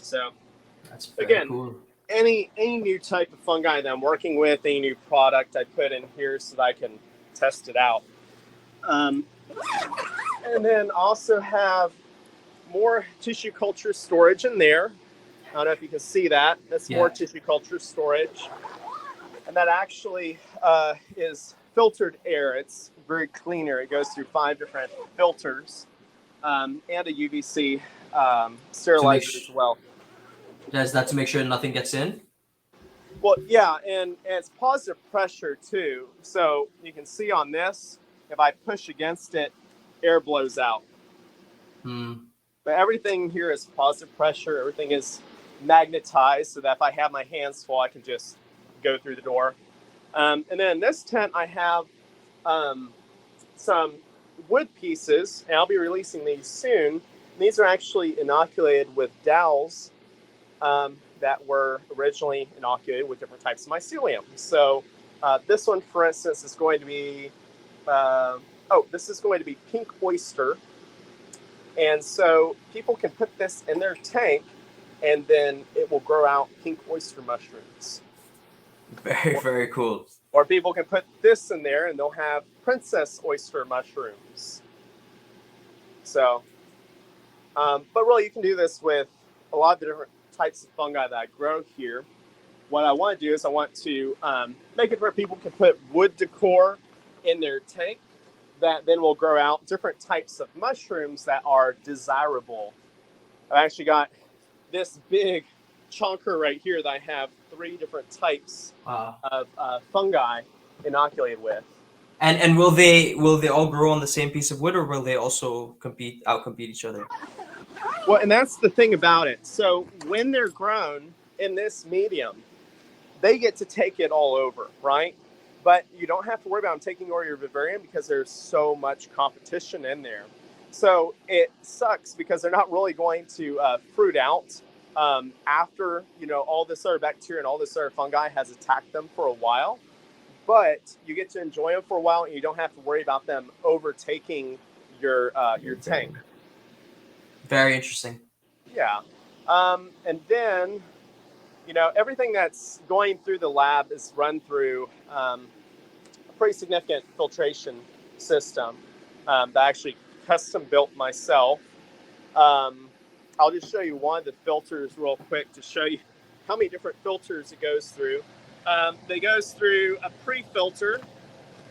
So that's very again, cool. Any new type of fungi that I'm working with, any new product I put in here so that I can test it out. And then also have more tissue culture storage in there. I don't know if you can see that. That's more tissue culture storage. And that actually is filtered air. It's very clean air. It goes through 5 different filters and a UVC sterilizer as well. Does that to make sure nothing gets in? Well, yeah, and it's positive pressure too. So you can see on this, if I push against it, air blows out. But everything here is positive pressure. Everything is magnetized so that if I have my hands full, I can just go through the door. And then in this tent, I have some wood pieces, and I'll be releasing these soon. These are actually inoculated with dowels that were originally inoculated with different types of mycelium. So this one, for instance, is going to be this is going to be pink oyster. And so people can put this in their tank, and then it will grow out pink oyster mushrooms. Very, very cool. Or people can put this in there, and they'll have princess oyster mushrooms. So, but really, you can do this with a lot of the different types of fungi that I grow here. What I want to do is I want to make it where people can put wood decor in their tank that then will grow out different types of mushrooms that are desirable. I've actually got this big chunker right here that I have 3 different types of fungi inoculated with. And will they all grow on the same piece of wood, or will they also outcompete each other? Well, and that's the thing about it. So when they're grown in this medium, they get to take it all over, right? But you don't have to worry about them taking over your vivarium because there's so much competition in there. So it sucks because they're not really going to fruit out after all this other bacteria and all this other fungi has attacked them for a while. But you get to enjoy them for a while, and you don't have to worry about them overtaking your tank. Very interesting. Yeah. And then, everything that's going through the lab is run through a pretty significant filtration system that I actually custom built myself. I'll just show you one of the filters real quick to show you how many different filters it goes through. It goes through a pre-filter,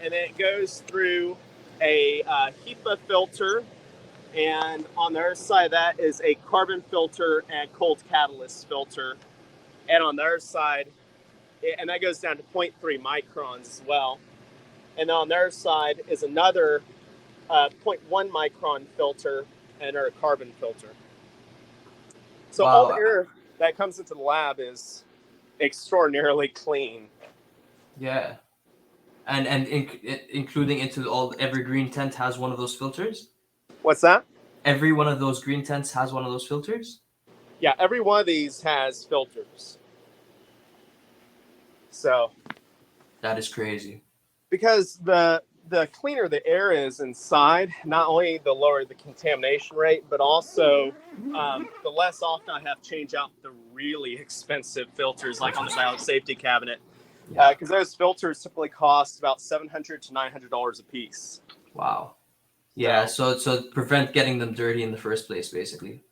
and then it goes through a HEPA filter, and on the other side of that is a carbon filter and cold catalyst filter. And on the other side, and that goes down to 0.3 microns as well. and then on their side is another zero point 0.1 micron filter and a carbon filter. So all the Wow. air that comes into the lab is extraordinarily clean. Yeah. And including into every green tent has one of those filters? What's that? Every one of those green tents has one of those filters? Yeah, every one of these has filters. So That is crazy. because the cleaner the air is inside, not only the lower the contamination rate, but also the less often I have to change out the really expensive filters, like on the biosafety cabinet, Yeah. because those filters typically cost about $700 to $900 a piece. Wow. Yeah, so prevent getting them dirty in the first place, basically.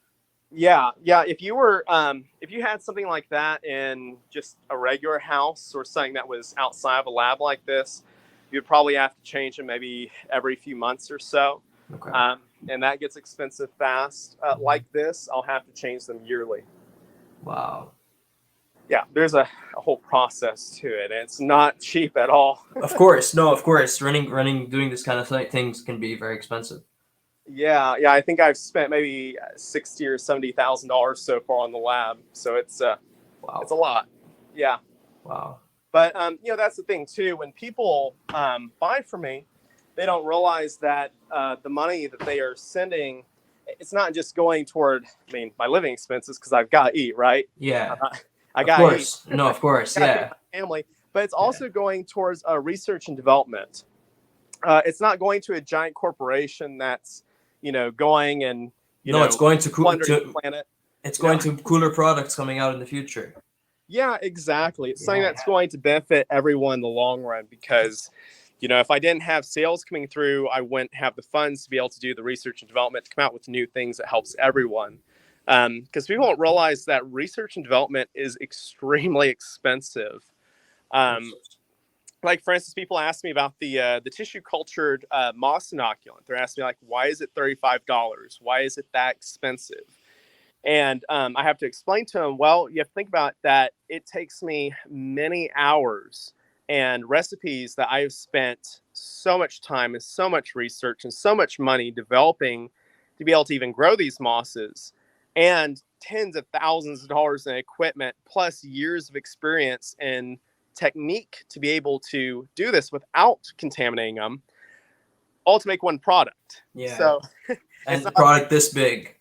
Yeah. If you had something like that in just a regular house or something that was outside of a lab like this, you'd probably have to change them maybe every few months or so. Okay. And that gets expensive fast. Like this, I'll have to change them yearly. Wow. Yeah, there's a whole process to it. And it's not cheap at all. Of course, no, of course. Doing this kind of things can be very expensive. Yeah. I think I've spent maybe $60,000 or $70,000 so far on the lab. So it's Wow. it's a lot. Yeah. Wow. But that's the thing too. When people buy from me, they don't realize that the money that they are sending, it's not just going toward, my living expenses, because I've got to eat, right? Yeah. I Of got to eat. course. No, of course. Gotta feed Yeah. my family, but it's also going towards research and development. It's not going to a giant corporation that's, going and It's going to plundering the planet. It's going to cooler products coming out in the future. Yeah, exactly. It's something that's going to benefit everyone in the long run, because, if I didn't have sales coming through, I wouldn't have the funds to be able to do the research and development to come out with new things that helps everyone. Because people don't realize that research and development is extremely expensive. Like, for instance, people ask me about the tissue cultured moss inoculant. They're asking me, like, why is it $35? Why is it that expensive? And I have to explain to them, well, you have to think about that. It takes me many hours and recipes that I've spent so much time and so much research and so much money developing to be able to even grow these mosses, and tens of thousands of dollars in equipment, plus years of experience and technique to be able to do this without contaminating them, all to make one product. Yeah. So, and the product this big.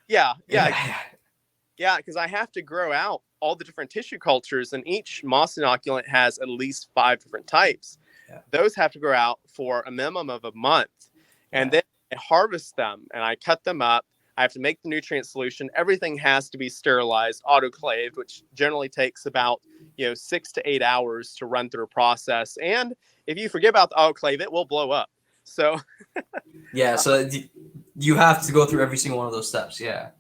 Yeah, because I have to grow out all the different tissue cultures, and each moss inoculant has at least 5 different types. Yeah. Those have to grow out for a minimum of a month. And then I harvest them and I cut them up. I have to make the nutrient solution. Everything has to be sterilized, autoclaved, which generally takes about 6 to 8 hours to run through a process. And if you forget about the autoclave, it will blow up. So yeah, so you have to go through every single one of those steps. Yeah.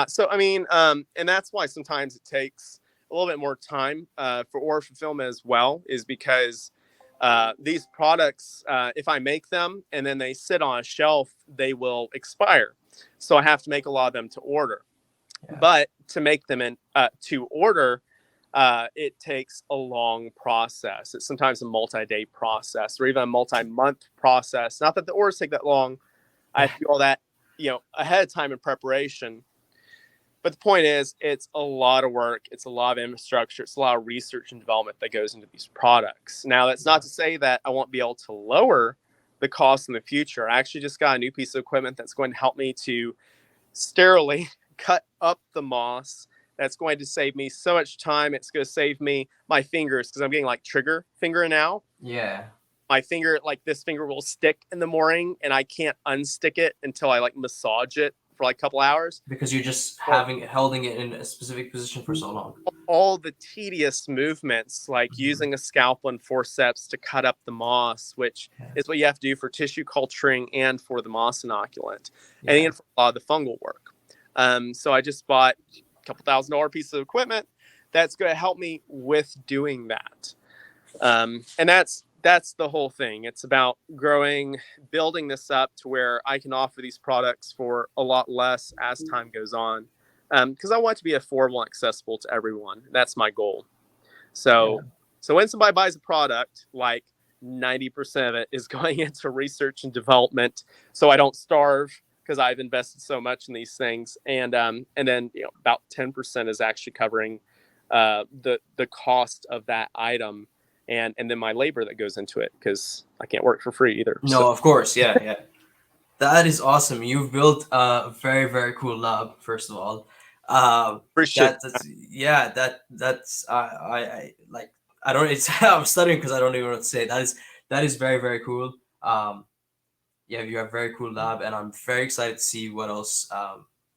So and that's why sometimes it takes a little bit more time for fulfillment as well, is because these products, if I make them and then they sit on a shelf, they will expire. So I have to make a lot of them to order. Yeah. But to make them to order, it takes a long process. It's sometimes a multi-day process or even a multi-month process. Not that the orders take that long. I have to do all that ahead of time in preparation. But the point is, it's a lot of work. It's a lot of infrastructure. It's a lot of research and development that goes into these products. Now, that's not to say that I won't be able to lower the cost in the future. I actually just got a new piece of equipment that's going to help me to sterilely cut up the moss. That's going to save me so much time. It's going to save me my fingers, because I'm getting like trigger finger now. Yeah. My finger, like this finger will stick in the morning and I can't unstick it until I like massage it for like a couple hours. Because you're just holding it in a specific position for so long. All the tedious movements, like using a scalpel and forceps to cut up the moss, which is what you have to do for tissue culturing and for the moss inoculant, and even for a lot of the fungal work. So I just bought a couple $1,000 piece of equipment that's going to help me with doing that. And that's the whole thing. It's about building this up to where I can offer these products for a lot less as time goes on. Because I want it to be affordable and accessible to everyone. That's my goal. So when somebody buys a product like 90% of it is going into research and development, so I don't starve because I've invested so much in these things. And then about 10% is actually covering the cost of that item, and then my labor that goes into it because I can't work for free either. So No, of course, yeah, yeah. That is awesome. You've built a very, very cool lab, first of all. appreciate That's yeah, that's I like I don't it's I'm stuttering because I don't even know what to say. That is very, very cool. Yeah, you have a very cool lab, and I'm very excited to see what else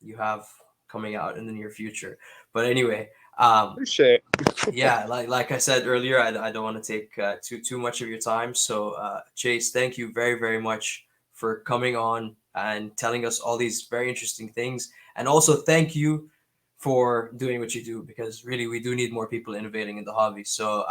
you have coming out in the near future. But anyway, appreciate. yeah, like I said earlier, I don't want to take too much of your time. So Chase, thank you very, very much for coming on and telling us all these very interesting things, and also thank you for doing what you do, because really we do need more people innovating in the hobby. So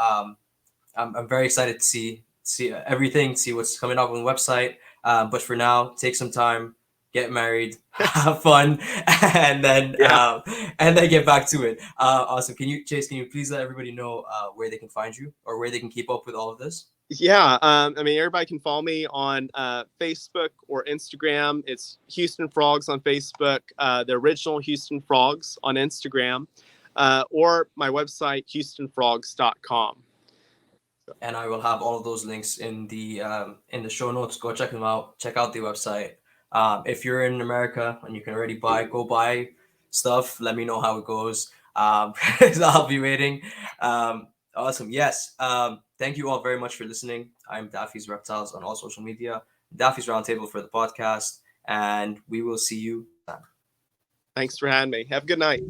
I'm very excited to see everything, see what's coming up on the website. But for now, take some time, get married, have fun, and then Yeah. get back to it. Awesome. Chase? Can you please let everybody know where they can find you or where they can keep up with all of this? Yeah, I mean, everybody can follow me on Facebook or Instagram. It's Houston Frogs on Facebook, the original Houston Frogs on Instagram, or my website, houstonfrogs.com. And I will have all of those links in the show notes. Go check them out. Check out the website. If you're in America and you can already go buy stuff. Let me know how it goes. 'Cause I'll be waiting. Awesome. Yes. Thank you all very much for listening. I'm Daffy's Reptiles on all social media. Daffy's Roundtable for the podcast, and we will see you next time. Thanks for having me. Have a good night.